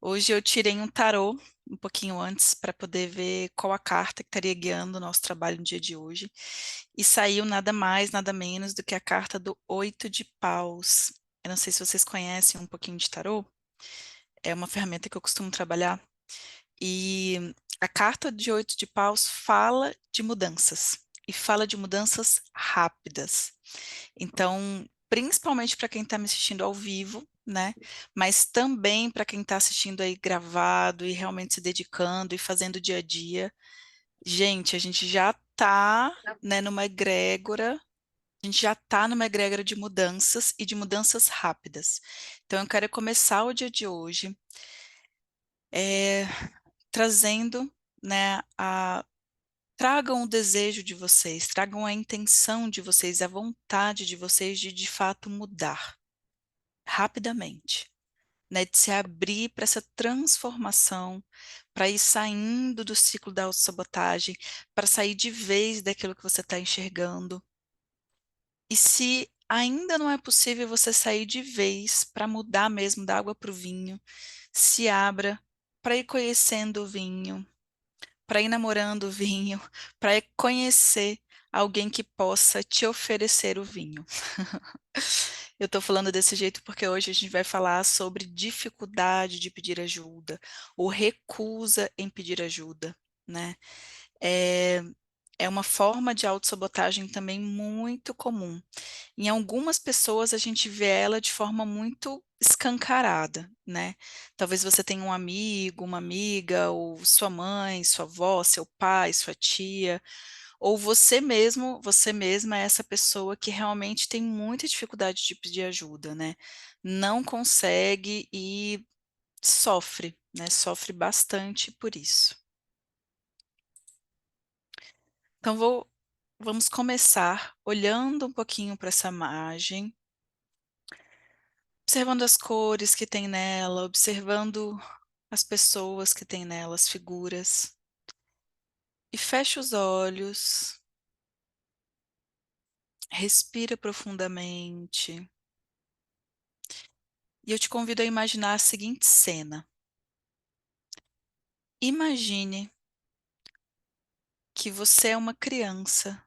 Hoje eu tirei um tarô um pouquinho antes para poder ver qual a carta que estaria guiando o nosso trabalho no dia de hoje. E saiu nada mais, nada menos do que a carta do Oito de Paus. Eu não sei se vocês conhecem um pouquinho de tarô, é uma ferramenta que eu costumo trabalhar. E a carta de Oito de Paus fala de mudanças, e fala de mudanças rápidas. Então, principalmente para quem está me assistindo ao vivo, né? Mas também para quem está assistindo aí gravado e realmente se dedicando e fazendo o dia a dia. Gente, a gente já está, né, numa egrégora, a gente já está numa egrégora de mudanças e de mudanças rápidas. Então, eu quero começar o dia de hoje eh, trazendo, né, tragam o desejo de vocês, tragam a intenção de vocês, a vontade de fato mudar rapidamente, né? De se abrir para essa transformação, para ir saindo do ciclo da autossabotagem, para sair de vez daquilo que você está enxergando. E se ainda não é possível você sair de vez para mudar mesmo da água para o vinho, se abra para ir conhecendo o vinho, para ir namorando o vinho, para ir conhecer alguém que possa te oferecer o vinho. Eu estou falando desse jeito porque hoje a gente vai falar sobre dificuldade de pedir ajuda, ou recusa em pedir ajuda, né? É, é uma forma de autossabotagem também muito comum. Em algumas pessoas a gente vê ela de forma muito escancarada, né? Talvez você tenha um amigo, uma amiga, ou sua mãe, sua avó, seu pai, sua tia, ou você mesmo, você mesma é essa pessoa que realmente tem muita dificuldade de pedir ajuda, né? Não consegue e sofre, né? Sofre bastante por isso. Então vamos começar olhando um pouquinho para essa imagem, observando as cores que tem nela, observando as pessoas que tem nela, as figuras. E fecha os olhos, respira profundamente. E eu te convido a imaginar a seguinte cena. Imagine que você é uma criança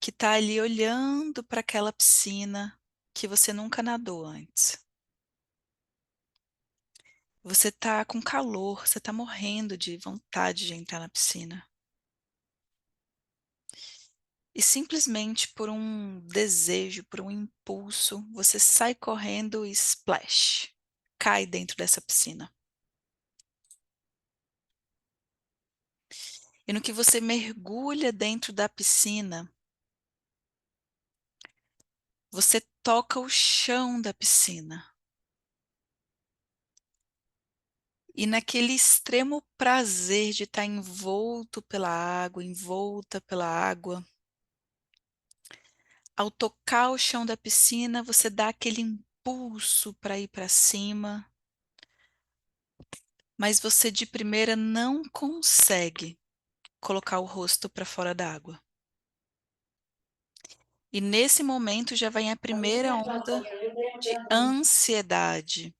que está ali olhando para aquela piscina que você nunca nadou antes. Você está com calor, você está morrendo de vontade de entrar na piscina. E simplesmente por um desejo, por um impulso, você sai correndo e splash, cai dentro dessa piscina. E no que você mergulha dentro da piscina, você toca o chão da piscina. E naquele extremo prazer de estar envolto pela água, envolta pela água, ao tocar o chão da piscina, você dá aquele impulso para ir para cima, mas você de primeira não consegue colocar o rosto para fora da água. E nesse momento já vem a primeira onda de ansiedade.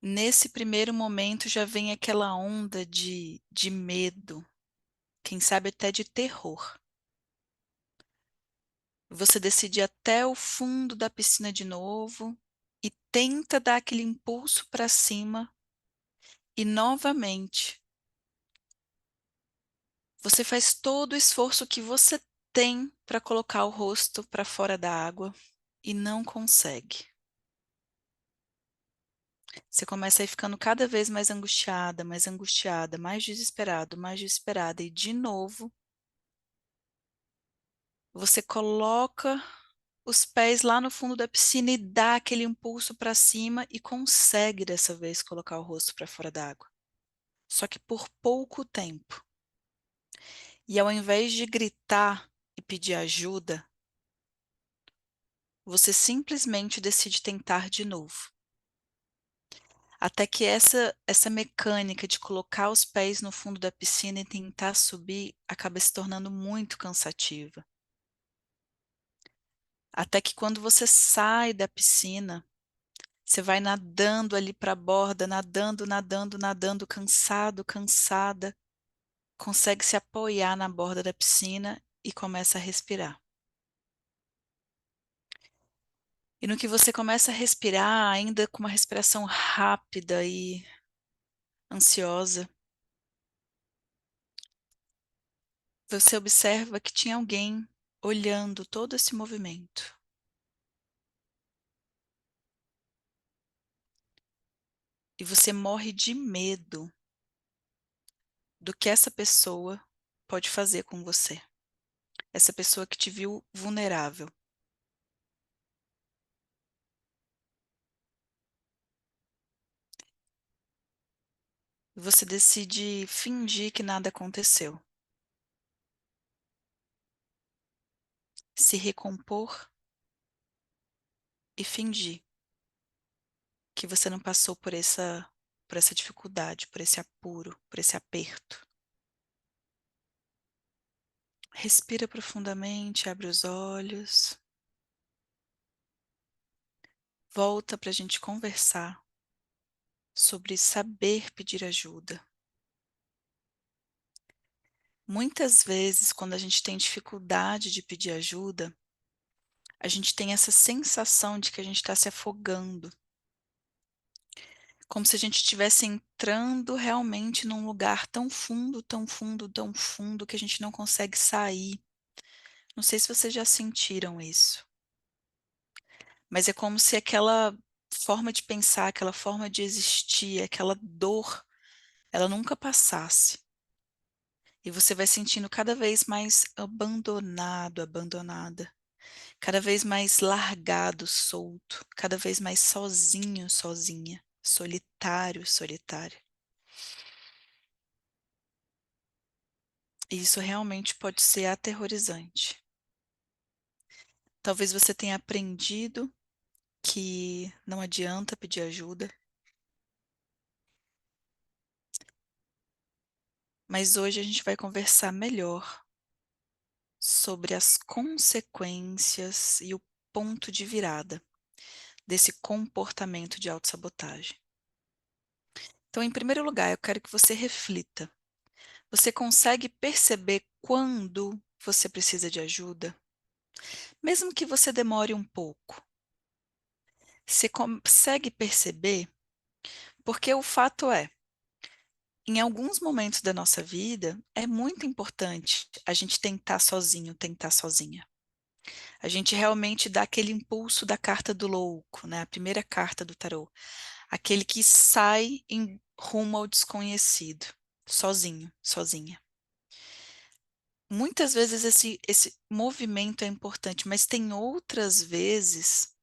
Nesse primeiro momento já vem aquela onda de medo, quem sabe até de terror. Você decide ir até o fundo da piscina de novo e tenta dar aquele impulso para cima e novamente você faz todo o esforço que você tem para colocar o rosto para fora da água e não consegue. Você começa a ir ficando cada vez mais angustiada, mais desesperada e de novo você coloca os pés lá no fundo da piscina e dá aquele impulso para cima e consegue dessa vez colocar o rosto para fora da água. Só que por pouco tempo. E ao invés de gritar e pedir ajuda, você simplesmente decide tentar de novo. Até que essa mecânica de colocar os pés no fundo da piscina e tentar subir acaba se tornando muito cansativa. Até que quando você sai da piscina, você vai nadando ali para a borda, nadando, nadando, nadando, cansado, cansada, consegue se apoiar na borda da piscina e começa a respirar. E no que você começa a respirar, ainda com uma respiração rápida e ansiosa, você observa que tinha alguém olhando todo esse movimento. E você morre de medo do que essa pessoa pode fazer com você. Essa pessoa que te viu vulnerável. E você decide fingir que nada aconteceu. Se recompor e fingir que você não passou por essa dificuldade, por esse apuro, por esse aperto. Respira profundamente, abre os olhos. Volta para a gente conversar sobre saber pedir ajuda. Muitas vezes, quando a gente tem dificuldade de pedir ajuda, a gente tem essa sensação de que a gente está se afogando, como se a gente estivesse entrando realmente num lugar tão fundo, tão fundo, tão fundo, que a gente não consegue sair. Não sei se vocês já sentiram isso, mas é como se aquela forma de pensar, aquela forma de existir, aquela dor, ela nunca passasse. E você vai sentindo cada vez mais abandonado, abandonada. Cada vez mais largado, solto, cada vez mais sozinho, sozinha, solitário, solitária. E isso realmente pode ser aterrorizante. Talvez você tenha aprendido que não adianta pedir ajuda, mas hoje a gente vai conversar melhor sobre as consequências e o ponto de virada desse comportamento de autossabotagem. Então, em primeiro lugar, eu quero que você reflita. Você consegue perceber quando você precisa de ajuda? Mesmo que você demore um pouco. Você consegue perceber? Porque o fato é, em alguns momentos da nossa vida, é muito importante a gente tentar sozinho, tentar sozinha. A gente realmente dá aquele impulso da carta do louco, né? A primeira carta do tarô. Aquele que sai em rumo ao desconhecido, sozinho, sozinha. Muitas vezes esse movimento é importante, mas tem outras vezes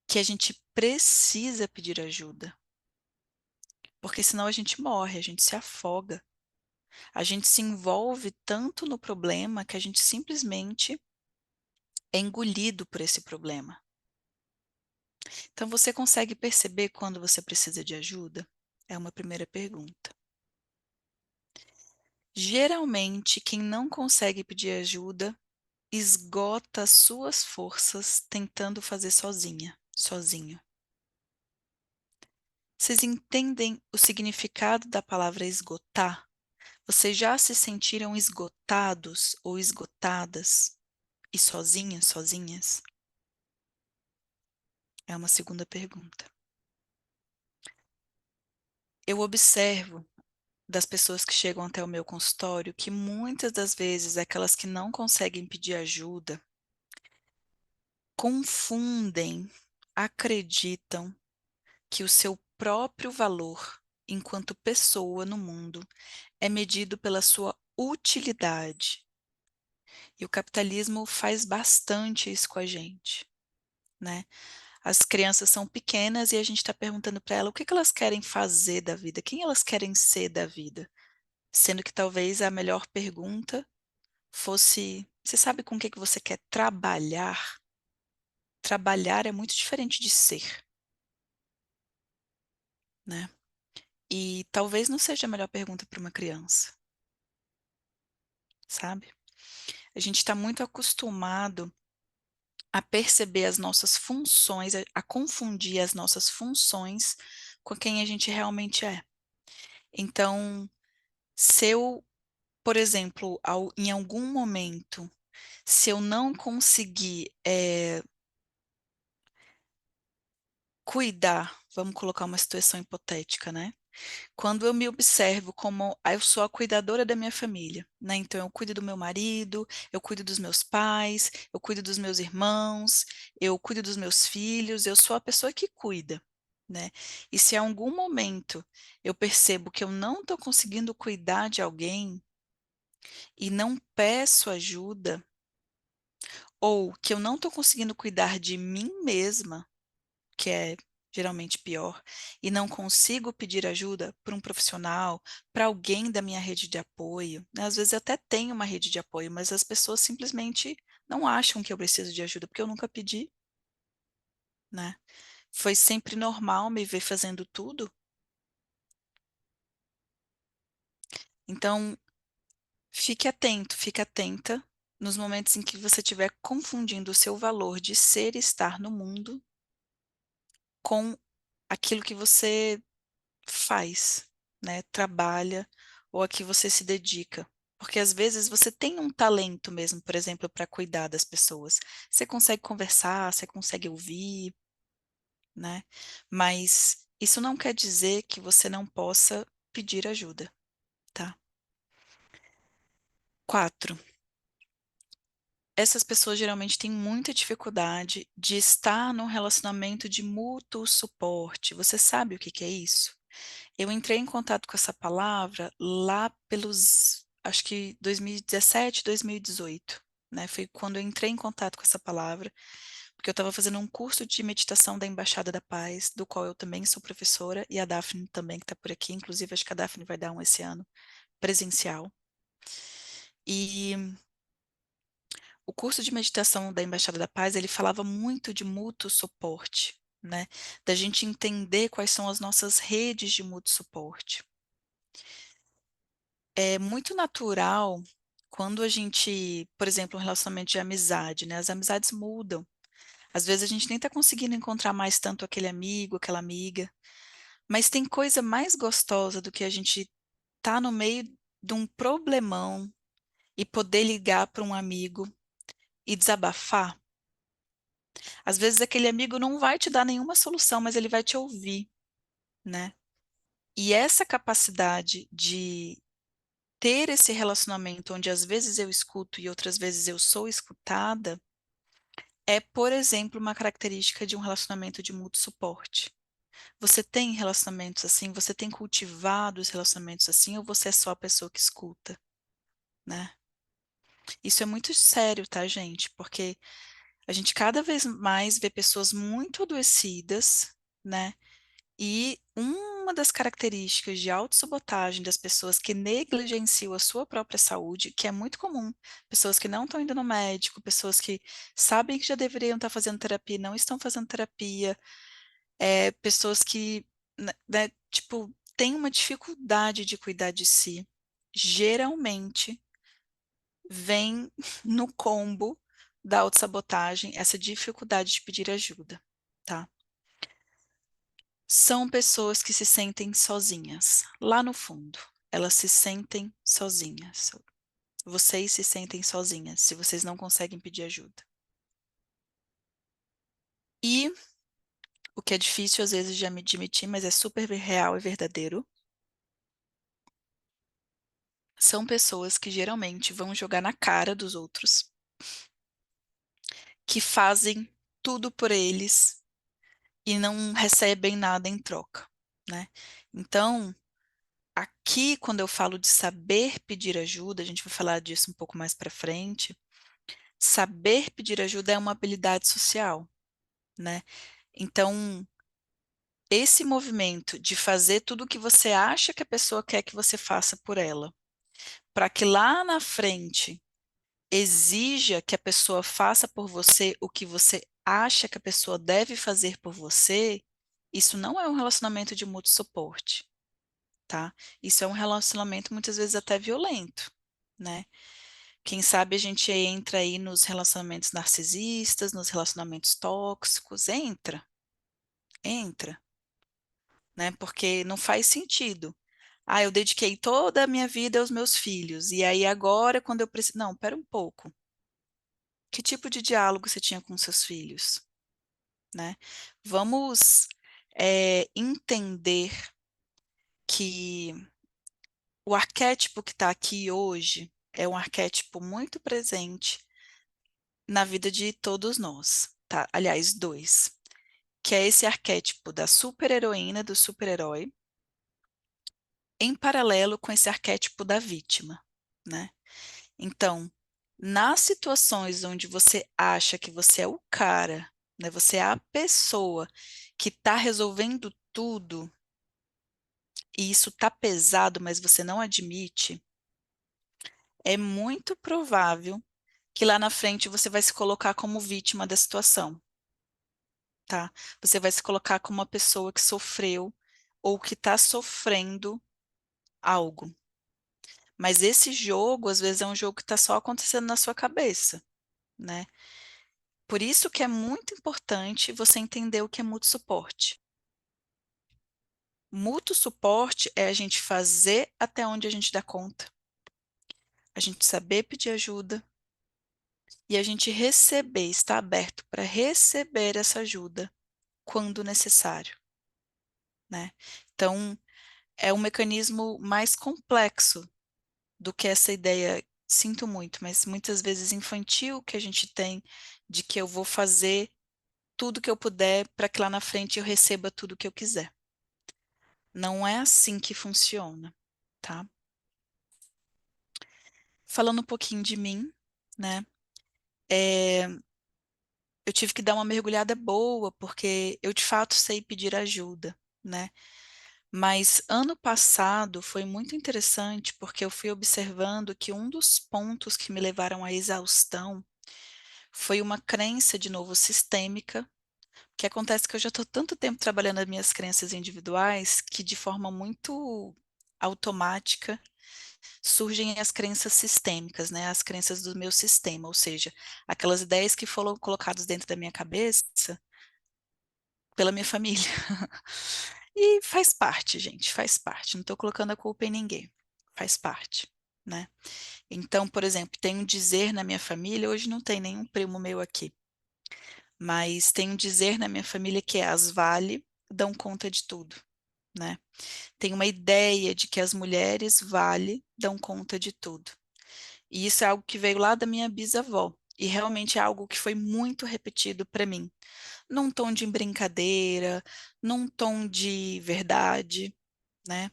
que a gente precisa pedir ajuda, porque senão a gente morre, a gente se afoga, a gente se envolve tanto no problema que a gente simplesmente é engolido por esse problema. Então, você consegue perceber quando você precisa de ajuda? É uma primeira pergunta. Geralmente, quem não consegue pedir ajuda esgota as suas forças tentando fazer sozinha, sozinho. Vocês entendem o significado da palavra esgotar? Vocês já se sentiram esgotados ou esgotadas e sozinhas, sozinhas? É uma segunda pergunta. Eu observo das pessoas que chegam até o meu consultório que muitas das vezes aquelas que não conseguem pedir ajuda confundem, acreditam que o seu próprio valor enquanto pessoa no mundo é medido pela sua utilidade. E o capitalismo faz bastante isso com a gente, né? As crianças são pequenas e a gente está perguntando para elas o que que elas querem fazer da vida, quem elas querem ser da vida. Sendo que talvez a melhor pergunta fosse: você sabe com o que que você quer trabalhar? Trabalhar é muito diferente de ser, né? E talvez não seja a melhor pergunta para uma criança, sabe? A gente está muito acostumado a perceber as nossas funções, a confundir as nossas funções com quem a gente realmente é. Então, se eu, por exemplo, em algum momento, se eu não conseguir cuidar, vamos colocar uma situação hipotética, né? Quando eu me observo como eu sou a cuidadora da minha família, né? Então eu cuido do meu marido, eu cuido dos meus pais, eu cuido dos meus irmãos, eu cuido dos meus filhos, eu sou a pessoa que cuida, né? E se em algum momento eu percebo que eu não estou conseguindo cuidar de alguém e não peço ajuda, ou que eu não estou conseguindo cuidar de mim mesma, que é geralmente pior, e não consigo pedir ajuda para um profissional, para alguém da minha rede de apoio, né? Às vezes eu até tenho uma rede de apoio, mas as pessoas simplesmente não acham que eu preciso de ajuda, porque eu nunca pedi, né? Foi sempre normal me ver fazendo tudo. Então, fique atento, fique atenta nos momentos em que você estiver confundindo o seu valor de ser e estar no mundo com aquilo que você faz, né? Trabalha ou a que você se dedica. Porque às vezes você tem um talento mesmo, por exemplo, para cuidar das pessoas. Você consegue conversar, você consegue ouvir, né? Mas isso não quer dizer que você não possa pedir ajuda, tá? 4. Essas pessoas geralmente têm muita dificuldade de estar num relacionamento de mútuo suporte. Você sabe o que que é isso? Eu entrei em contato com essa palavra lá pelos, acho que 2017, 2018, né? Foi quando eu entrei em contato com essa palavra, porque eu estava fazendo um curso de meditação da Embaixada da Paz, do qual eu também sou professora, e a Daphne também, que está por aqui. Inclusive, acho que a Daphne vai dar um esse ano, presencial. E o curso de meditação da Embaixada da Paz, ele falava muito de mútuo suporte, né? Da gente entender quais são as nossas redes de mútuo suporte. É muito natural quando a gente, por exemplo, um relacionamento de amizade, né? As amizades mudam. Às vezes a gente nem está conseguindo encontrar mais tanto aquele amigo, aquela amiga, mas tem coisa mais gostosa do que a gente estar no meio de um problemão e poder ligar para um amigo e desabafar. Às vezes aquele amigo não vai te dar nenhuma solução, mas ele vai te ouvir, né? E essa capacidade de ter esse relacionamento onde às vezes eu escuto e outras vezes eu sou escutada, é, por exemplo, uma característica de um relacionamento de mútuo suporte. Você tem relacionamentos assim? Você tem cultivado os relacionamentos assim? Ou você é só a pessoa que escuta, né? Isso é muito sério, tá, gente? Porque a gente cada vez mais vê pessoas muito adoecidas, né? E uma das características de autossabotagem das pessoas que negligenciam a sua própria saúde, que é muito comum, pessoas que não estão indo no médico, pessoas que sabem que já deveriam estar fazendo terapia e não estão fazendo terapia, pessoas que, né, tipo, têm uma dificuldade de cuidar de si, geralmente vem no combo da autossabotagem essa dificuldade de pedir ajuda, tá? São pessoas que se sentem sozinhas. Lá no fundo, elas se sentem sozinhas. Vocês se sentem sozinhas se vocês não conseguem pedir ajuda. E o que é difícil às vezes de me admitir, mas é super real e verdadeiro, são pessoas que geralmente vão jogar na cara dos outros, que fazem tudo por eles e não recebem nada em troca, né? Então, aqui, quando eu falo de saber pedir ajuda, a gente vai falar disso um pouco mais para frente. Saber pedir ajuda é uma habilidade social, né? Então, esse movimento de fazer tudo o que você acha que a pessoa quer que você faça por ela, para que lá na frente exija que a pessoa faça por você o que você acha que a pessoa deve fazer por você, isso não é um relacionamento de mútuo suporte, tá? Isso é um relacionamento muitas vezes até violento, né? Quem sabe a gente entra aí nos relacionamentos narcisistas, nos relacionamentos tóxicos, entra, né? Porque não faz sentido. Ah, eu dediquei toda a minha vida aos meus filhos, e aí agora, quando eu preciso. Não, pera um pouco. Que tipo de diálogo você tinha com seus filhos, né? Vamos, entender que o arquétipo que está aqui hoje é um arquétipo muito presente na vida de todos nós, tá? Aliás, dois, que é esse arquétipo da super-heroína, do super-herói, em paralelo com esse arquétipo da vítima, né? Então, nas situações onde você acha que você é o cara, né, você é a pessoa que está resolvendo tudo, e isso está pesado, mas você não admite, é muito provável que lá na frente você vai se colocar como vítima da situação, tá? Você vai se colocar como uma pessoa que sofreu ou que está sofrendo algo. Mas esse jogo, às vezes, é um jogo que está só acontecendo na sua cabeça, né? Por isso que é muito importante você entender o que é mútuo suporte. Mútuo suporte é a gente fazer até onde a gente dá conta, a gente saber pedir ajuda e a gente receber, estar aberto para receber essa ajuda quando necessário, né? Então, é um mecanismo mais complexo do que essa ideia, sinto muito, mas muitas vezes infantil que a gente tem de que eu vou fazer tudo que eu puder para que lá na frente eu receba tudo que eu quiser. Não é assim que funciona, tá? Falando um pouquinho de mim, né? É, eu tive que dar uma mergulhada boa, porque eu de fato sei pedir ajuda, né? Mas ano passado foi muito interessante, porque eu fui observando que um dos pontos que me levaram à exaustão foi uma crença, de novo, sistêmica, que acontece que eu já estou tanto tempo trabalhando as minhas crenças individuais que de forma muito automática surgem as crenças sistêmicas, né? As crenças do meu sistema, ou seja, aquelas ideias que foram colocadas dentro da minha cabeça pela minha família. E faz parte, gente, faz parte. Não estou colocando a culpa em ninguém. Faz parte, né? Então, por exemplo, tem um dizer na minha família, hoje não tem nenhum primo meu aqui, mas tem um dizer na minha família que é as vale dão conta de tudo, né? Tem uma ideia de que as mulheres vale dão conta de tudo. E isso é algo que veio lá da minha bisavó. E realmente é algo que foi muito repetido para mim, num tom de brincadeira, num tom de verdade, né?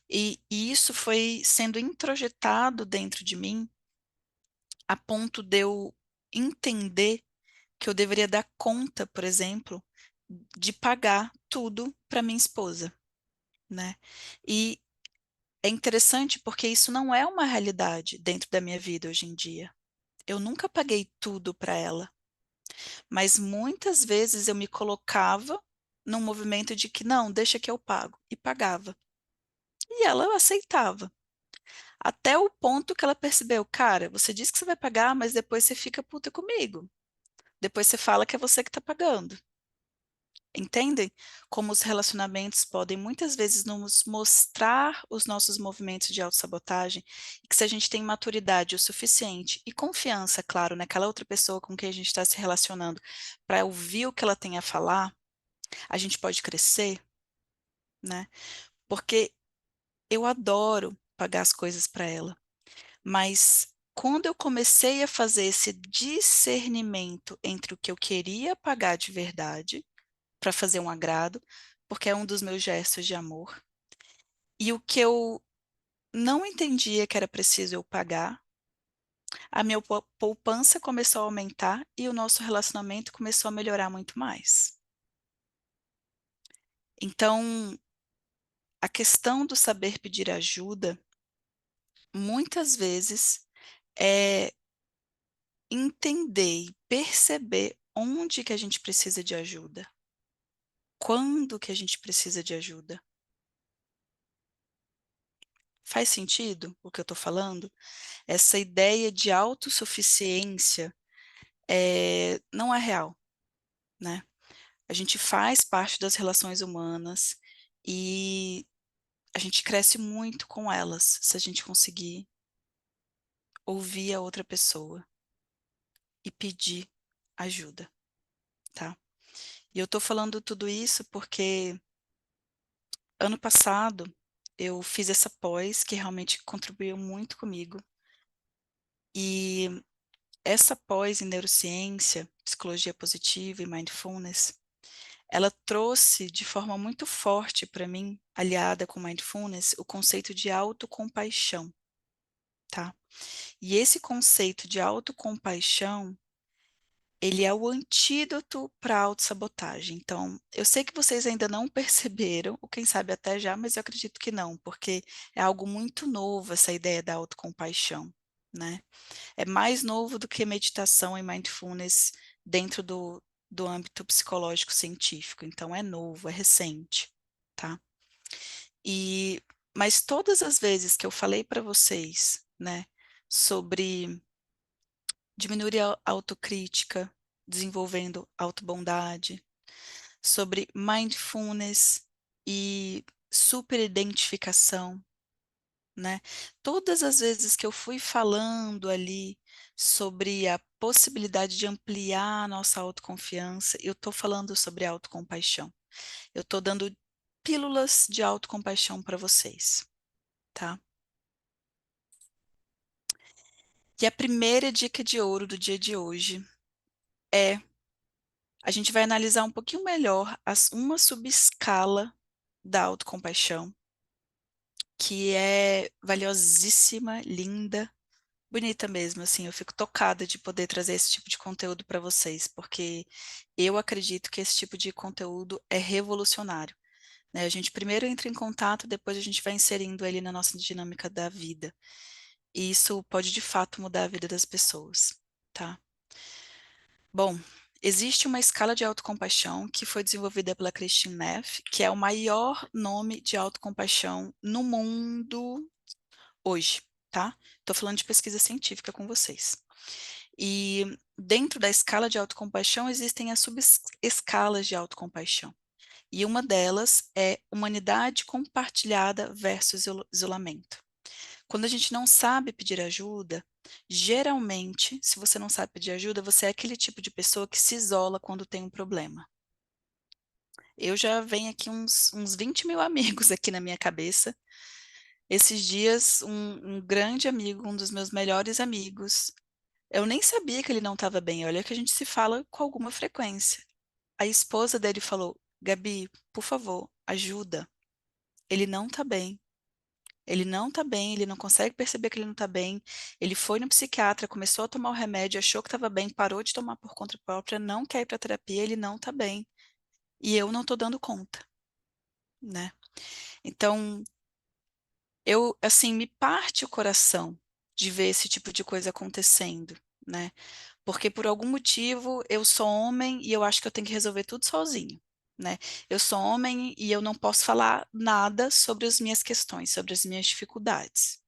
E isso foi sendo introjetado dentro de mim a ponto de eu entender que eu deveria dar conta, por exemplo, de pagar tudo para minha esposa, né? E é interessante porque isso não é uma realidade dentro da minha vida hoje em dia. Eu nunca paguei tudo para ela, mas muitas vezes eu me colocava num movimento de que não, deixa que eu pago, e pagava. E ela aceitava. Até o ponto que ela percebeu, cara, você disse que você vai pagar, mas depois você fica puta comigo. Depois você fala que é você que está pagando. Entendem como os relacionamentos podem muitas vezes nos mostrar os nossos movimentos de autossabotagem e que se a gente tem maturidade o suficiente e confiança, claro, naquela outra pessoa com quem a gente está se relacionando para ouvir o que ela tem a falar, a gente pode crescer, né? Porque eu adoro pagar as coisas para ela, mas quando eu comecei a fazer esse discernimento entre o que eu queria pagar de verdade para fazer um agrado, porque é um dos meus gestos de amor. E o que eu não entendia que era preciso eu pagar, a minha poupança começou a aumentar e o nosso relacionamento começou a melhorar muito mais. Então, a questão do saber pedir ajuda, muitas vezes, é entender e perceber onde que a gente precisa de ajuda, quando que a gente precisa de ajuda. Faz sentido o que eu estou falando? Essa ideia de autossuficiência não é real, né? A gente faz parte das relações humanas e a gente cresce muito com elas, se a gente conseguir ouvir a outra pessoa e pedir ajuda, tá? E eu tô falando tudo isso porque ano passado eu fiz essa pós que realmente contribuiu muito comigo. E essa pós em neurociência, psicologia positiva e mindfulness, ela trouxe de forma muito forte para mim, aliada com mindfulness, o conceito de autocompaixão, tá? E esse conceito de autocompaixão, ele é o antídoto para a autossabotagem. Então, eu sei que vocês ainda não perceberam, ou quem sabe até já, mas eu acredito que não, porque é algo muito novo essa ideia da autocompaixão, né? É mais novo do que meditação e mindfulness dentro do âmbito psicológico científico. Então, é novo, é recente, tá? E, mas todas as vezes que eu falei para vocês, né, sobre diminuir a autocrítica, desenvolvendo autobondade, sobre mindfulness e superidentificação, né? Todas as vezes que eu fui falando ali sobre a possibilidade de ampliar a nossa autoconfiança, eu estou falando sobre autocompaixão. Eu estou dando pílulas de autocompaixão para vocês, tá? E a primeira dica de ouro do dia de hoje é a gente vai analisar um pouquinho melhor uma subescala da autocompaixão, que é valiosíssima, linda, bonita mesmo, assim, eu fico tocada de poder trazer esse tipo de conteúdo para vocês, porque eu acredito que esse tipo de conteúdo é revolucionário, né? A gente primeiro entra em contato, depois a gente vai inserindo ele na nossa dinâmica da vida, e isso pode de fato mudar a vida das pessoas, tá? Bom, existe uma escala de autocompaixão que foi desenvolvida pela Christine Neff, que é o maior nome de autocompaixão no mundo hoje, tá? Estou falando de pesquisa científica com vocês. E dentro da escala de autocompaixão existem as subescalas de autocompaixão. E uma delas é humanidade compartilhada versus isolamento. Quando a gente não sabe pedir ajuda, geralmente, se você não sabe pedir ajuda, você é aquele tipo de pessoa que se isola quando tem um problema. Eu já venho aqui uns 20 mil amigos aqui na minha cabeça. Esses dias, um grande amigo, um dos meus melhores amigos, eu nem sabia que ele não estava bem. Olha que a gente se fala com alguma frequência. A esposa dele falou: Gabi, por favor, ajuda. Ele não está bem. Ele não está bem, ele não consegue perceber que ele não está bem. Ele foi no psiquiatra, começou a tomar o remédio, achou que estava bem, parou de tomar por conta própria, não quer ir para terapia, ele não está bem. E eu não estou dando conta, né? Então, eu, assim, me parte o coração de ver esse tipo de coisa acontecendo, né? Porque por algum motivo eu sou homem e eu acho que eu tenho que resolver tudo sozinho, né? Eu sou homem e eu não posso falar nada sobre as minhas questões, sobre as minhas dificuldades.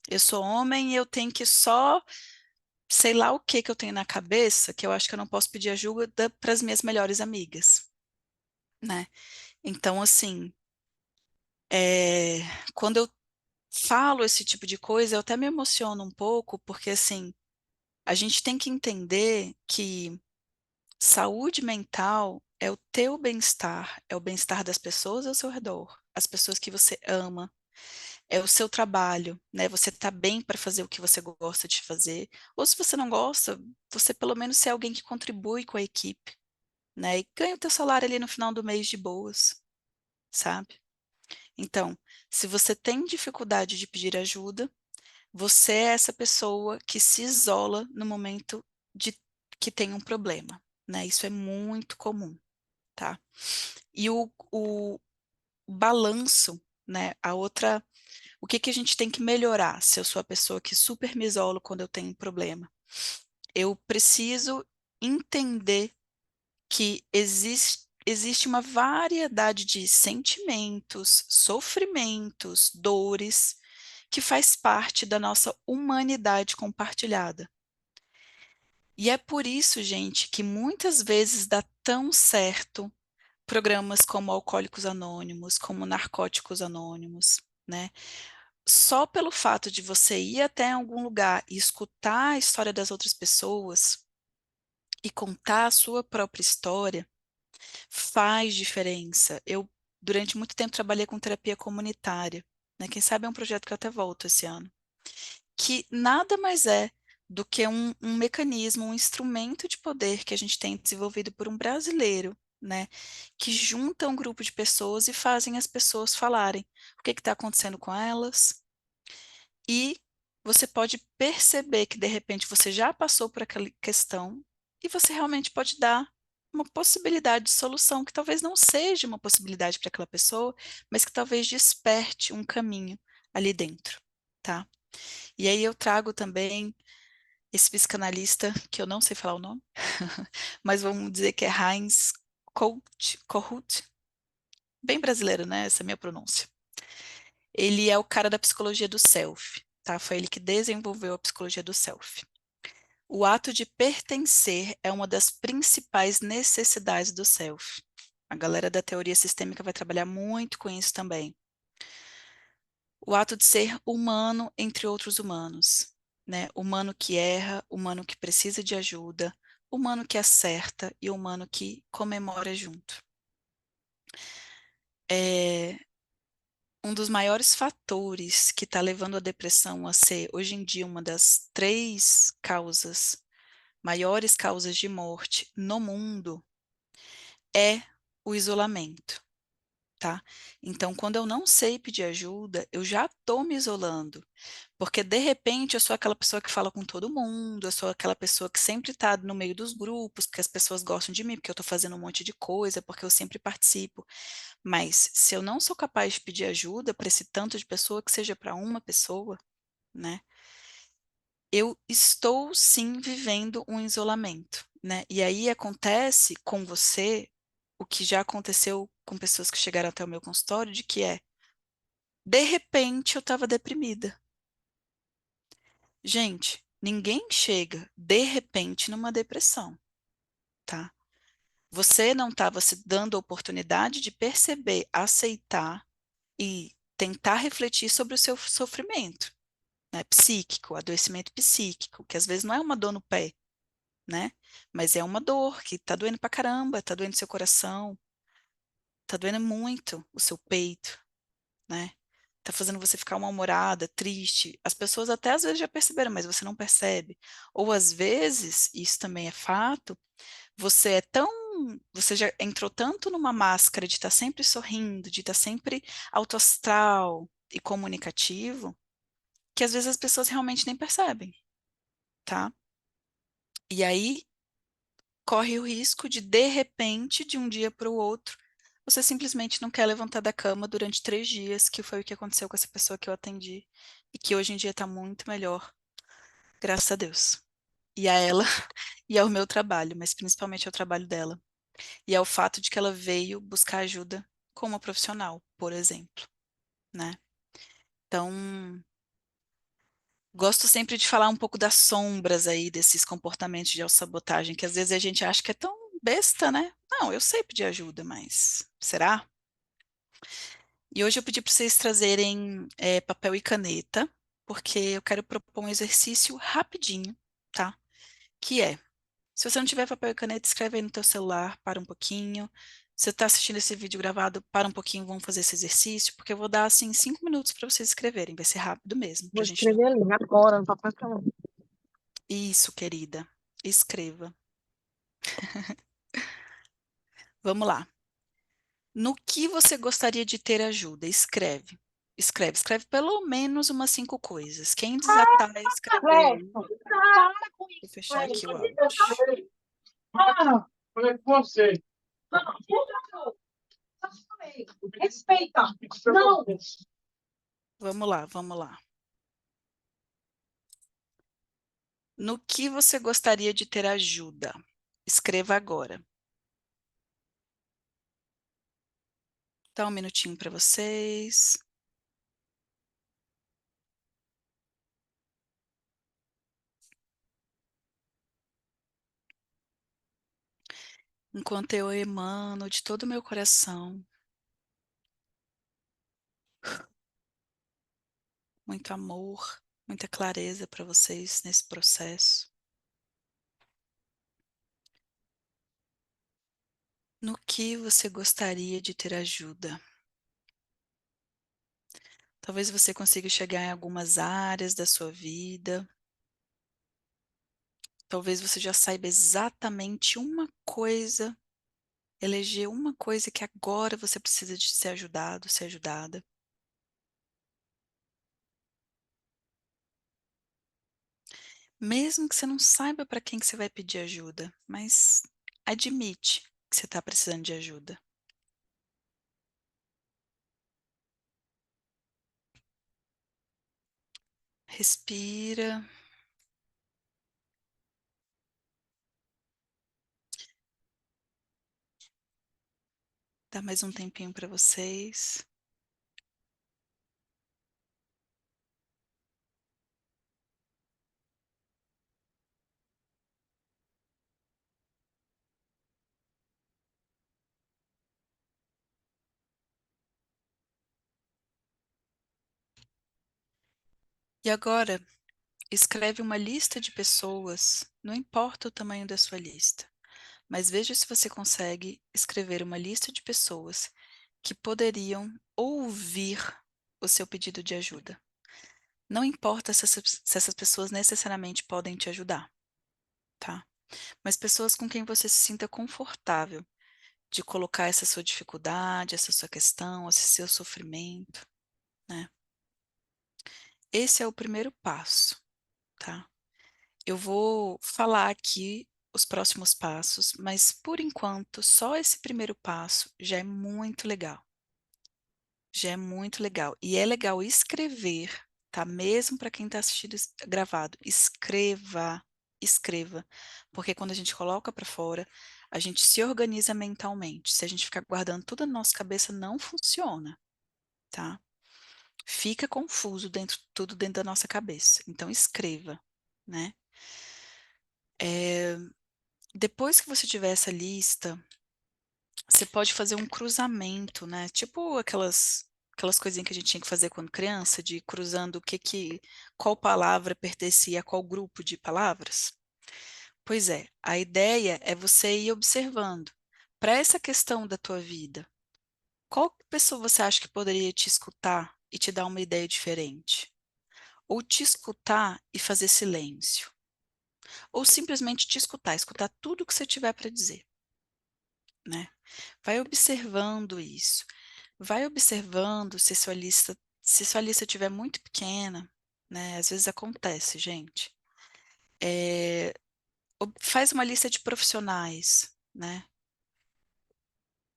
Eu sou homem e eu tenho que só, sei lá o que que eu tenho na cabeça, que eu acho que eu não posso pedir ajuda para as minhas melhores amigas, né? Então, assim, é, quando eu falo esse tipo de coisa, eu até me emociono um pouco, porque, assim, a gente tem que entender que saúde mental é o teu bem-estar, é o bem-estar das pessoas ao seu redor, as pessoas que você ama, é o seu trabalho, né? Você tá bem para fazer o que você gosta de fazer, ou se você não gosta, você pelo menos ser alguém que contribui com a equipe, né? E ganha o teu salário ali no final do mês de boas, sabe? Então, se você tem dificuldade de pedir ajuda, você é essa pessoa que se isola no momento de que tem um problema, né? Isso é muito comum, tá? E o balanço, né? O que que a gente tem que melhorar se eu sou a pessoa que super me isolo quando eu tenho um problema? Eu preciso entender que existe uma variedade de sentimentos, sofrimentos, dores que faz parte da nossa humanidade compartilhada. E é por isso, gente, que muitas vezes dá tão certo programas como Alcoólicos Anônimos, como Narcóticos Anônimos, né? Só pelo fato de você ir até algum lugar e escutar a história das outras pessoas e contar a sua própria história, faz diferença. Eu, durante muito tempo, trabalhei com terapia comunitária, né? Quem sabe é um projeto que eu até volto esse ano, que nada mais é do que um mecanismo, um instrumento de poder que a gente tem desenvolvido por um brasileiro, né, que junta um grupo de pessoas e fazem as pessoas falarem o que está acontecendo com elas, e você pode perceber que de repente você já passou por aquela questão e você realmente pode dar uma possibilidade de solução que talvez não seja uma possibilidade para aquela pessoa, mas que talvez desperte um caminho ali dentro, tá? E aí eu trago também esse psicanalista, que eu não sei falar o nome, mas vamos dizer que é Heinz Kohut, bem brasileiro, né? Essa é a minha pronúncia. Ele é o cara da psicologia do self, tá? Foi ele que desenvolveu a psicologia do self. O ato de pertencer é uma das principais necessidades do self. A galera da teoria sistêmica vai trabalhar muito com isso também. O ato de ser humano entre outros humanos, né? Humano que erra, humano que precisa de ajuda, humano que acerta e humano que comemora junto. É um dos maiores fatores que está levando a depressão a ser, hoje em dia, uma das 3 maiores causas de morte no mundo é o isolamento, tá? Então, quando eu não sei pedir ajuda, eu já estou me isolando. Porque de repente eu sou aquela pessoa que fala com todo mundo, eu sou aquela pessoa que sempre está no meio dos grupos, porque as pessoas gostam de mim, porque eu estou fazendo um monte de coisa, porque eu sempre participo. Mas se eu não sou capaz de pedir ajuda para esse tanto de pessoa, que seja para uma pessoa, né? Eu estou sim vivendo um isolamento, né? E aí acontece com você o que já aconteceu com pessoas que chegaram até o meu consultório, de que de repente eu estava deprimida. Gente, ninguém chega de repente numa depressão, tá? Você não estava se dando a oportunidade de perceber, aceitar e tentar refletir sobre o seu sofrimento, né, psíquico, adoecimento psíquico, que às vezes não é uma dor no pé, né? Mas é uma dor que tá doendo pra caramba, tá doendo seu coração, tá doendo muito o seu peito, né? Tá fazendo você ficar mal-humorada, triste. As pessoas até às vezes já perceberam, mas você não percebe. Ou às vezes, isso também é fato, você já entrou tanto numa máscara de estar sempre sorrindo, de estar sempre alto astral e comunicativo, que às vezes as pessoas realmente nem percebem, tá? E aí corre o risco de repente, de um dia para o outro, você simplesmente não quer levantar da cama durante 3 dias, que foi o que aconteceu com essa pessoa que eu atendi, e que hoje em dia está muito melhor, graças a Deus. E a ela, e ao meu trabalho, mas principalmente ao trabalho dela. E ao fato de que ela veio buscar ajuda com uma profissional, por exemplo, né? Então, gosto sempre de falar um pouco das sombras aí desses comportamentos de autossabotagem, que às vezes a gente acha que é tão besta, né? Não, eu sei pedir ajuda, mas será? E hoje eu pedi para vocês trazerem papel e caneta, porque eu quero propor um exercício rapidinho, tá? Que é, se você não tiver papel e caneta, escreve aí no teu celular, para um pouquinho. Se você está assistindo esse vídeo gravado, para um pouquinho, vamos fazer esse exercício, porque eu vou dar, assim, 5 minutos para vocês escreverem. Vai ser rápido mesmo, Vou para a gente não... escrever ali, agora, no papel e caneta. Isso, querida. Escreva. Vamos lá. No que você gostaria de ter ajuda? Escreve. Escreve. Escreve pelo menos umas 5 coisas. Quem desatar a escrever aí, Para com vou isso, fechar velho. aqui o áudio. Para. Falei com você. Respeita. Não. Vamos lá, vamos lá. No que você gostaria de ter ajuda? Escreva agora. Dá um minutinho para vocês. enquanto eu emano de todo o meu coração muito amor, muita clareza para vocês nesse processo. No que você gostaria de ter ajuda? Talvez você consiga chegar em algumas áreas da sua vida. Talvez você já saiba exatamente uma coisa, eleger uma coisa que agora você precisa de ser ajudado, ser ajudada. Mesmo que você não saiba para quem que você vai pedir ajuda, mas admite que você está precisando de ajuda. Respira. Dá mais um tempinho para vocês. E agora, escreve uma lista de pessoas, não importa o tamanho da sua lista, mas veja se você consegue escrever uma lista de pessoas que poderiam ouvir o seu pedido de ajuda. Não importa se essas pessoas necessariamente podem te ajudar, tá? Mas pessoas com quem você se sinta confortável de colocar essa sua dificuldade, essa sua questão, esse seu sofrimento, né? Esse é o primeiro passo, tá? Eu vou falar aqui os próximos passos, mas por enquanto, só esse primeiro passo já é muito legal. Já é muito legal. E é legal escrever, tá? Mesmo para quem está assistindo gravado, escreva, escreva. Porque quando a gente coloca para fora, a gente se organiza mentalmente. Se a gente ficar guardando tudo na nossa cabeça, não funciona, tá? Fica confuso dentro, tudo dentro da nossa cabeça. Então, escreva, né? É, depois que você tiver essa lista, você pode fazer um cruzamento, né? Tipo aquelas coisinhas que a gente tinha que fazer quando criança, de cruzando qual palavra pertencia a qual grupo de palavras. Pois é, a ideia é você ir observando. Para essa questão da tua vida, qual pessoa você acha que poderia te escutar e te dar uma ideia diferente? Ou te escutar e fazer silêncio? Ou simplesmente te escutar, escutar tudo que você tiver para dizer, né? Vai observando isso. Vai observando se sua lista estiver muito pequena, né? Às vezes acontece, gente. É, faz uma lista de profissionais, né?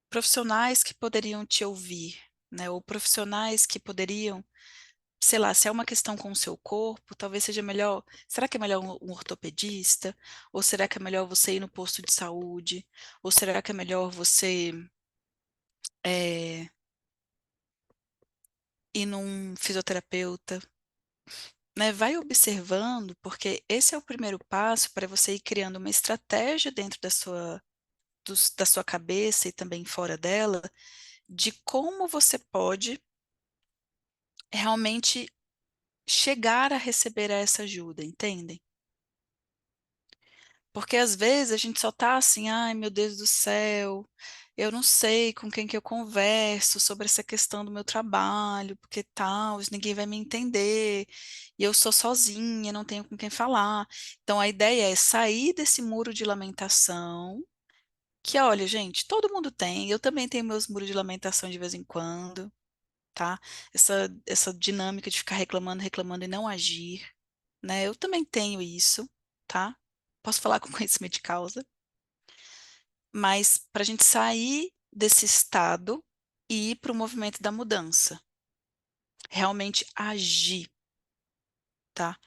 Profissionais que poderiam te ouvir, né? Ou profissionais que poderiam, sei lá, se é uma questão com o seu corpo, talvez seja melhor. Será que é melhor um ortopedista? Ou será que é melhor você ir no posto de saúde? Ou será que é melhor você é, ir num fisioterapeuta? Né? Vai observando, porque esse é o primeiro passo para você ir criando uma estratégia dentro da sua cabeça e também fora dela, de como você pode realmente chegar a receber essa ajuda, entendem? Porque às vezes a gente só tá assim, ai meu Deus do céu, eu não sei com quem que eu converso sobre essa questão do meu trabalho, porque tal, ninguém vai me entender, e eu sou sozinha, não tenho com quem falar. Então a ideia é sair desse muro de lamentação, que olha, gente, todo mundo tem, eu também tenho meus muros de lamentação de vez em quando, tá? Essa dinâmica de ficar reclamando, reclamando e não agir, né? Eu também tenho isso, tá? Posso falar com conhecimento de causa, mas para a gente sair desse estado e ir para o movimento da mudança, realmente agir, tá?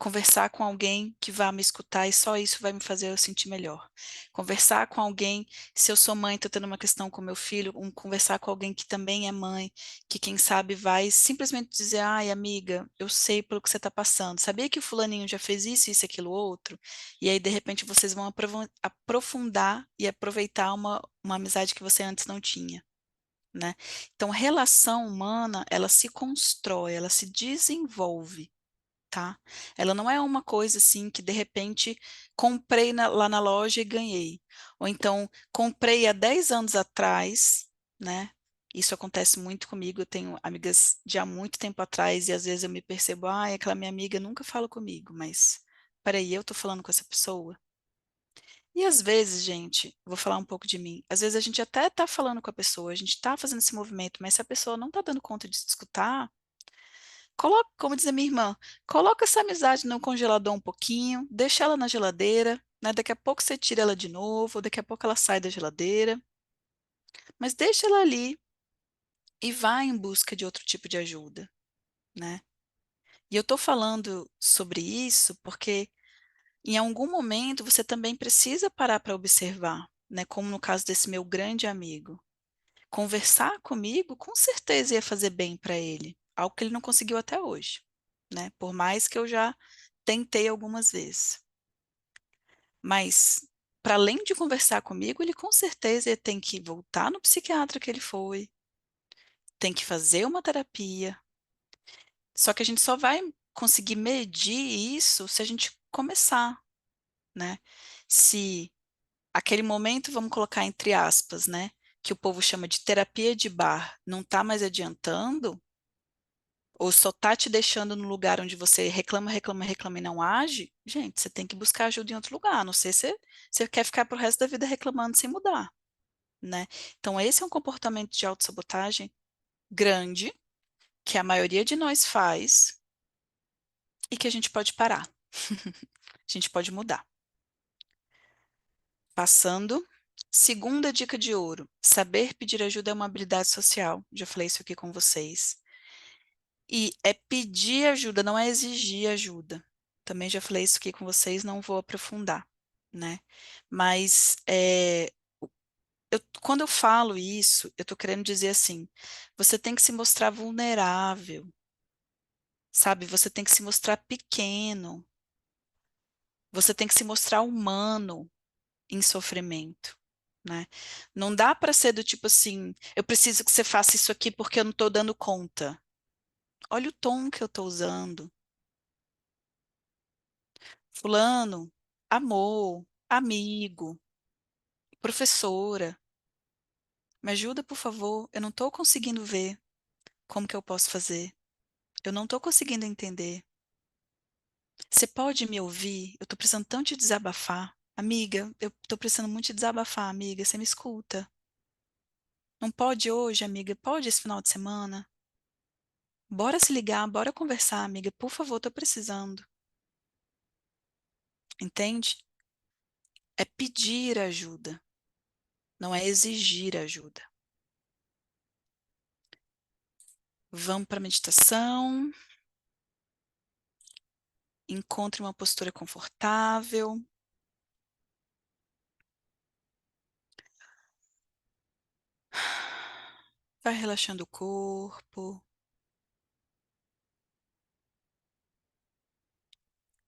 Conversar com alguém que vá me escutar e só isso vai me fazer eu sentir melhor. Conversar com alguém, se eu sou mãe, estou tendo uma questão com meu filho, conversar com alguém que também é mãe, que quem sabe vai simplesmente dizer, ai, amiga, eu sei pelo que você está passando. Sabia que o fulaninho já fez isso, isso, aquilo, outro? E aí, de repente, vocês vão aprofundar e aproveitar uma amizade que você antes não tinha. Né? Então, relação humana, ela se constrói, ela se desenvolve, tá? Ela não é uma coisa assim que de repente comprei lá na loja e ganhei. Ou então comprei há 10 anos atrás, né? Isso acontece muito comigo. Eu tenho amigas de há muito tempo atrás e às vezes eu me percebo, ah, aquela minha amiga nunca fala comigo, mas peraí, eu tô falando com essa pessoa? E às vezes, gente, vou falar um pouco de mim. Às vezes a gente até tá falando com a pessoa, a gente tá fazendo esse movimento, mas se a pessoa não tá dando conta de se escutar, coloca, como diz a minha irmã, coloca essa amizade no congelador um pouquinho, deixa ela na geladeira, né? Daqui a pouco você tira ela de novo, daqui a pouco ela sai da geladeira, mas deixa ela ali e vai em busca de outro tipo de ajuda, né? E eu tô falando sobre isso porque em algum momento você também precisa parar para observar, né? Como no caso desse meu grande amigo. Conversar comigo com certeza ia fazer bem para ele, algo que ele não conseguiu até hoje, né? Por mais que eu já tentei algumas vezes. Mas, para além de conversar comigo, ele com certeza tem que voltar no psiquiatra que ele foi, tem que fazer uma terapia. Só que a gente só vai conseguir medir isso se a gente começar, né? Se aquele momento, vamos colocar entre aspas, né? Que o povo chama de terapia de bar, não está mais adiantando, ou só está te deixando no lugar onde você reclama, reclama, reclama e não age, gente, você tem que buscar ajuda em outro lugar. A não sei se você quer ficar pro resto da vida reclamando sem mudar, né? Então, esse é um comportamento de autossabotagem grande, que a maioria de nós faz e que a gente pode parar. A gente pode mudar. Passando. Segunda dica de ouro: saber pedir ajuda é uma habilidade social. Já falei isso aqui com vocês. E é pedir ajuda, não é exigir ajuda. Também já falei isso aqui com vocês, não vou aprofundar, né? Mas quando eu falo isso, eu estou querendo dizer assim: você tem que se mostrar vulnerável, sabe? Você tem que se mostrar pequeno, você tem que se mostrar humano em sofrimento. Né? Não dá para ser do tipo assim, eu preciso que você faça isso aqui porque eu não estou dando conta. Olha o tom que eu estou usando. Fulano, amor, amigo, professora, me ajuda, por favor. Eu não estou conseguindo ver como que eu posso fazer. Eu não estou conseguindo entender. Você pode me ouvir? Eu estou precisando tanto de desabafar. Amiga, eu estou precisando muito de desabafar, amiga. Você me escuta? Não pode hoje, amiga? Pode esse final de semana? Bora se ligar, bora conversar, amiga. Por favor, estou precisando. Entende? É pedir ajuda, não é exigir ajuda. Vamos para a meditação. Encontre uma postura confortável. Vai relaxando o corpo.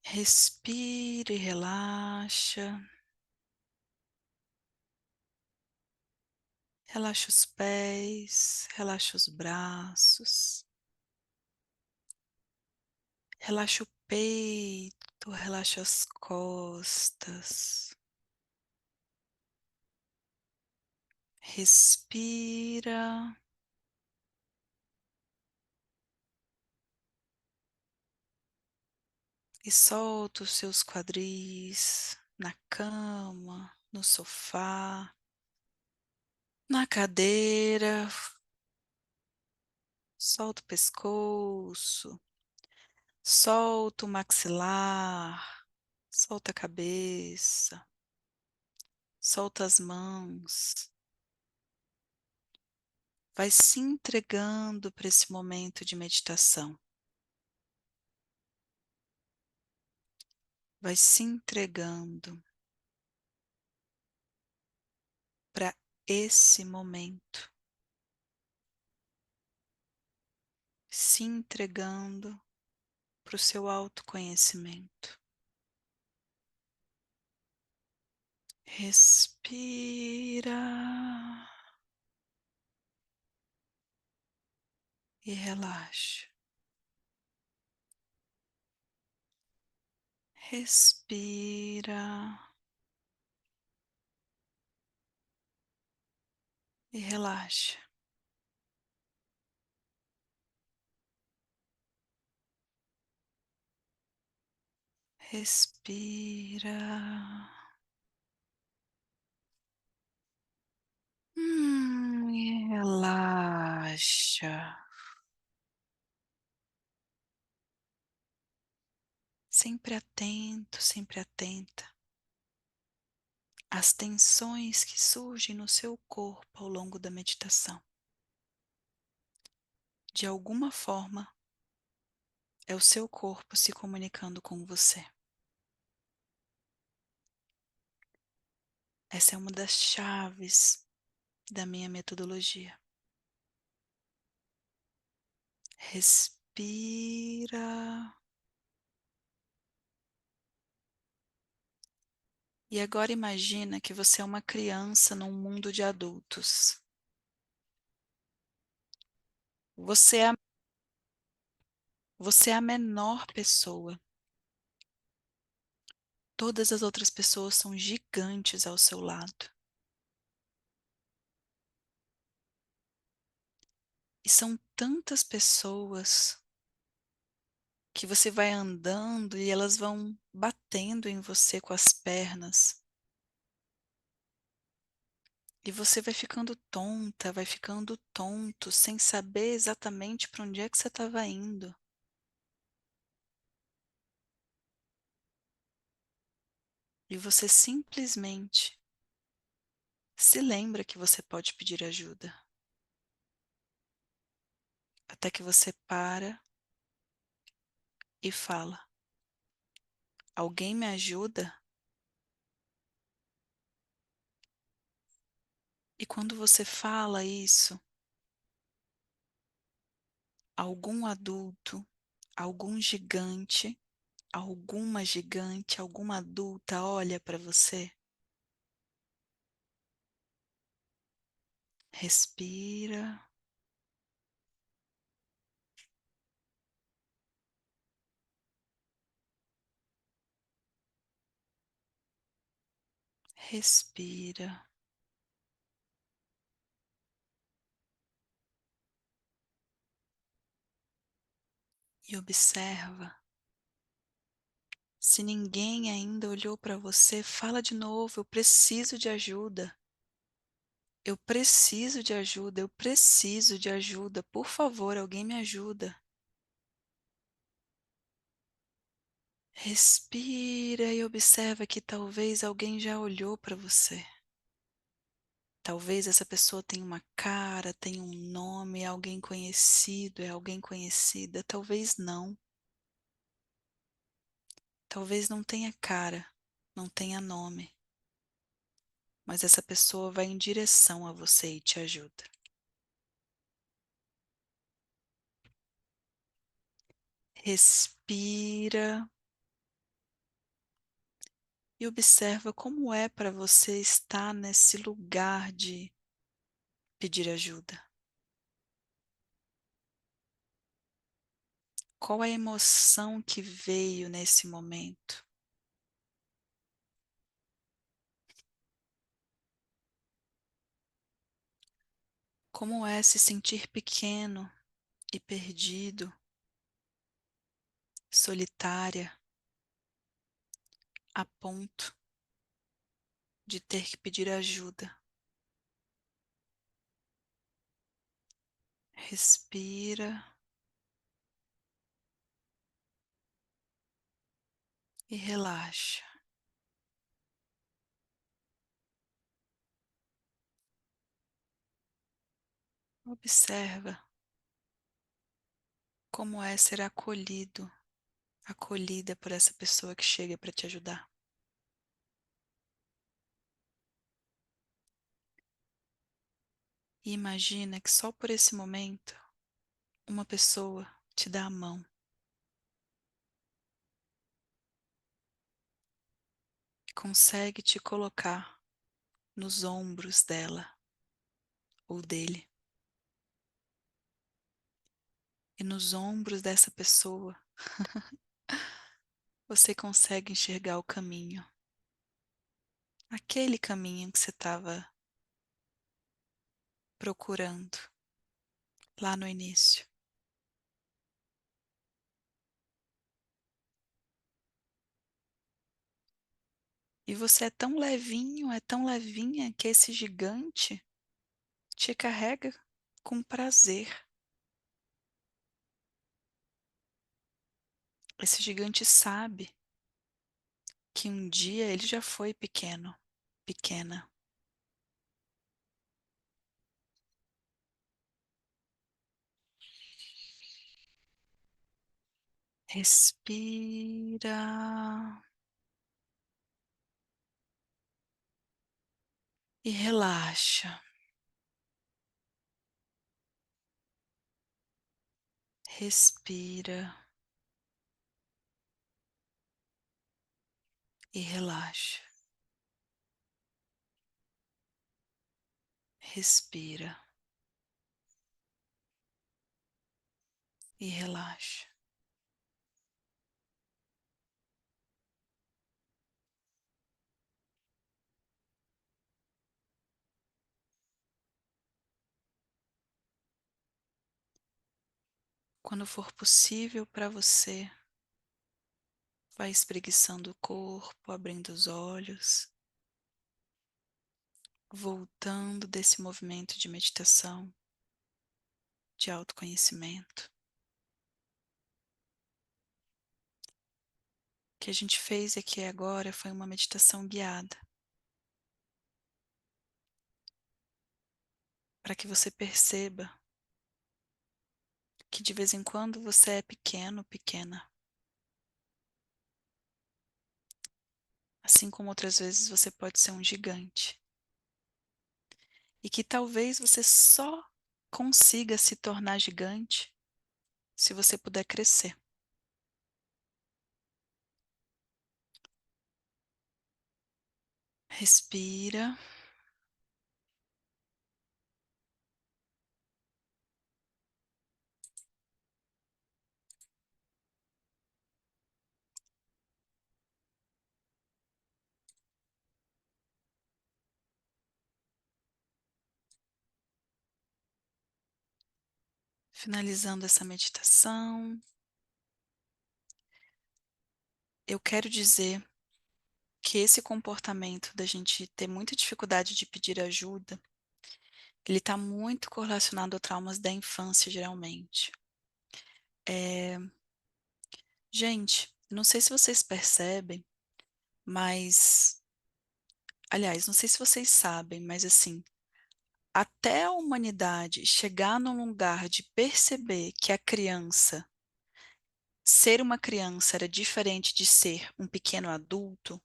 Respire, relaxa. Relaxa os pés, relaxa os braços. Relaxa o peito, relaxa as costas. Respira e solta os seus quadris na cama, no sofá, na cadeira. Solta o pescoço, solta o maxilar, solta a cabeça, solta as mãos. Vai se entregando para esse momento de meditação. vai se entregando para esse momento, se entregando para o seu autoconhecimento. Respira e relaxa. Respira e relaxa. Respira. E relaxa. Sempre atento, sempre atenta às tensões que surgem no seu corpo ao longo da meditação. De alguma forma, é o seu corpo se comunicando com você. Essa é uma das chaves da minha metodologia. Respira. E agora imagina que você é uma criança num mundo de adultos. Você é Você é a menor pessoa. Todas as outras pessoas são gigantes ao seu lado. E são tantas pessoas que você vai andando e elas vão batendo em você com as pernas. E você vai ficando tonta, vai ficando tonto, sem saber exatamente para onde é que você estava indo. E você simplesmente se lembra que você pode pedir ajuda. Até que você para e fala: alguém me ajuda? E quando você fala isso, algum adulto, algum gigante, alguma gigante, alguma adulta olha para você, respira, respira e observa. Se ninguém ainda olhou para você, fala de novo: eu preciso de ajuda. Eu preciso de ajuda, eu preciso de ajuda. Por favor, alguém me ajuda. Respira e observa que talvez alguém já olhou para você. Talvez essa pessoa tenha uma cara, tenha um nome, é alguém conhecido, é alguém conhecida. Talvez não. Talvez não tenha cara, não tenha nome. Mas essa pessoa vai em direção a você e te ajuda. Respira e observa como é para você estar nesse lugar de pedir ajuda. Qual a emoção que veio nesse momento? Como é se sentir pequeno e perdido, solitária, a ponto de ter que pedir ajuda? Respira e relaxa. Observa como é ser acolhido acolhida por essa pessoa que chega para te ajudar. E imagina que só por esse momento, uma pessoa te dá a mão, consegue te colocar nos ombros dela ou dele. E nos ombros dessa pessoa, você consegue enxergar o caminho. Aquele caminho que você estava procurando lá no início. E você é tão levinha que esse gigante te carrega com prazer. Esse gigante sabe que um dia ele já foi pequeno, pequena. Respira e relaxa. Respira e relaxa. Respira e relaxa. Quando for possível para você, vai espreguiçando o corpo, abrindo os olhos, voltando desse movimento de meditação, de autoconhecimento, o que a gente fez aqui agora foi uma meditação guiada, para que você perceba que de vez em quando você é pequeno, pequena, assim como outras vezes você pode ser um gigante, e que talvez você só consiga se tornar gigante se você puder crescer. Respira. Finalizando essa meditação, eu quero dizer que esse comportamento da gente ter muita dificuldade de pedir ajuda, ele está muito correlacionado a traumas da infância, geralmente. É, gente, não sei se vocês percebem, mas, aliás, não sei se vocês sabem, mas assim, até a humanidade chegar num lugar de perceber que a criança, ser uma criança era diferente de ser um pequeno adulto,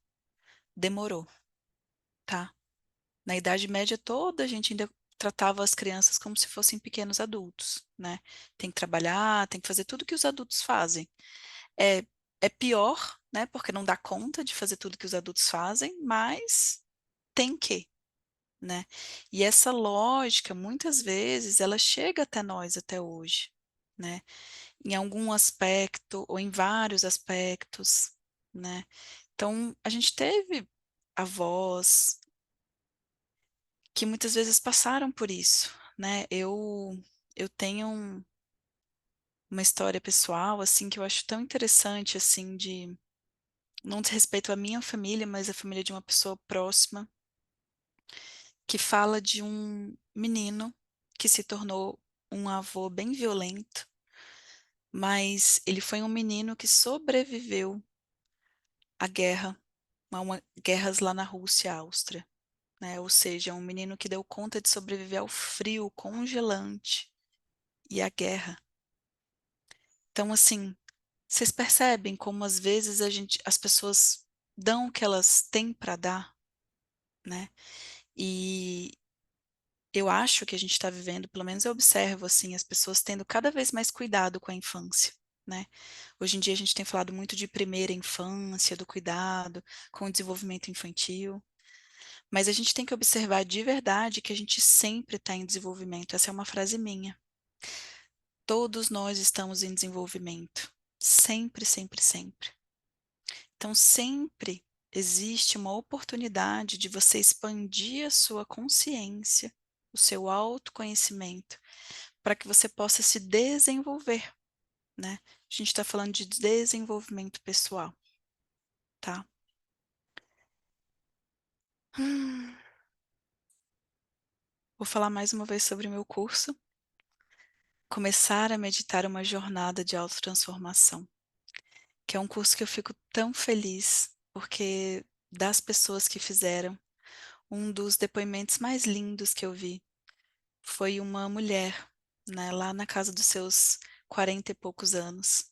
demorou, tá? Na Idade Média toda a gente ainda tratava as crianças como se fossem pequenos adultos, né? Tem que trabalhar, tem que fazer tudo que os adultos fazem. É, é pior, né? Porque não dá conta de fazer tudo que os adultos fazem, mas tem que, né? E essa lógica, muitas vezes, ela chega até nós até hoje, né? Em algum aspecto ou em vários aspectos, né? Então, a gente teve avós que muitas vezes passaram por isso, né? Eu tenho uma história pessoal assim que eu acho tão interessante assim de não diz respeito à minha família, mas à família de uma pessoa próxima, que fala de um menino que se tornou um avô bem violento, mas ele foi um menino que sobreviveu à guerra, guerras lá na Rússia e Áustria, né? Ou seja, um menino que deu conta de sobreviver ao frio congelante e à guerra. Então, assim, Vocês percebem como às vezes as pessoas dão o que elas têm para dar, né? E eu acho que a gente está vivendo, pelo menos eu observo assim, as pessoas tendo cada vez mais cuidado com a infância, né? Hoje em dia a gente tem falado muito de primeira infância, do cuidado com o desenvolvimento infantil, mas a gente tem que observar de verdade que a gente sempre está em desenvolvimento. Essa é uma frase minha. Todos nós estamos em desenvolvimento, sempre, sempre, sempre. Então, sempre existe uma oportunidade de você expandir a sua consciência, o seu autoconhecimento, para que você possa se desenvolver, né? A gente está falando de desenvolvimento pessoal, tá? Hum, Vou falar mais uma vez sobre o meu curso. Começar a meditar uma jornada de autotransformação, que é um curso que eu fico tão feliz, porque das pessoas que fizeram, um dos depoimentos mais lindos que eu vi foi uma mulher, né, lá na casa dos seus 40 e poucos anos,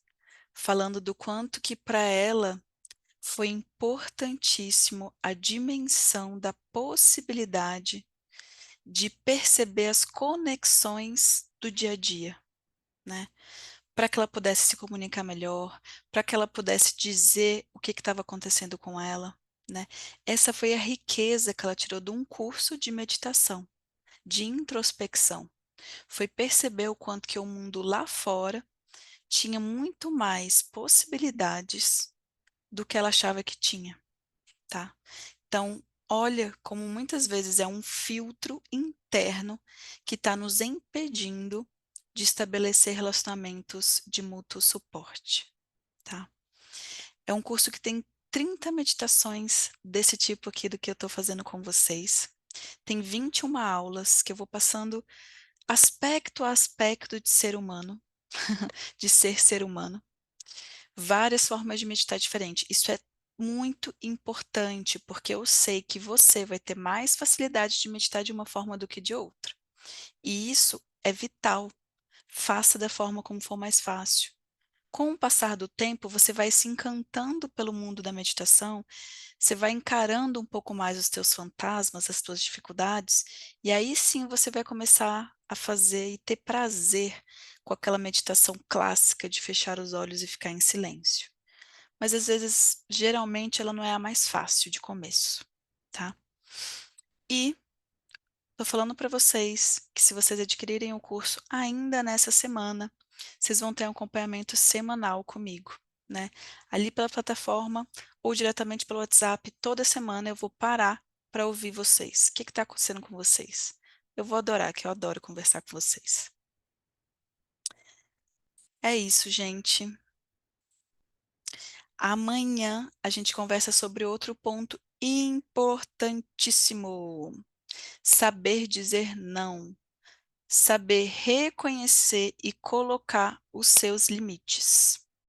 falando do quanto que para ela foi importantíssimo a dimensão da possibilidade de perceber as conexões do dia a dia, né? Para que ela pudesse se comunicar melhor, para que ela pudesse dizer o que estava acontecendo com ela, né? Essa foi a riqueza que ela tirou de um curso de meditação, de introspecção. Foi perceber o quanto que o mundo lá fora tinha muito mais possibilidades do que ela achava que tinha, tá? Então, olha como muitas vezes é um filtro interno que está nos impedindo de estabelecer relacionamentos de mútuo suporte, tá? É um curso que tem 30 meditações desse tipo aqui do que eu estou fazendo com vocês. Tem 21 aulas que eu vou passando aspecto a aspecto de ser humano, de ser humano, várias formas de meditar diferentes. Isso é muito importante, porque eu sei que você vai ter mais facilidade de meditar de uma forma do que de outra. E isso é vital. Faça da forma como for mais fácil. Com o passar do tempo, você vai se encantando pelo mundo da meditação, você vai encarando um pouco mais os teus fantasmas, as tuas dificuldades, e aí sim você vai começar a fazer e ter prazer com aquela meditação clássica de fechar os olhos e ficar em silêncio. Mas às vezes, geralmente, ela não é a mais fácil de começo, tá? E tô falando para vocês que se vocês adquirirem o curso ainda nessa semana, vocês vão ter um acompanhamento semanal comigo, né? Ali pela plataforma ou diretamente pelo WhatsApp, toda semana eu vou parar para ouvir vocês. O que está acontecendo com vocês? Eu vou adorar, que eu adoro conversar com vocês. É isso, gente. Amanhã a gente conversa sobre outro ponto importantíssimo: saber dizer não. Saber reconhecer e colocar os seus limites.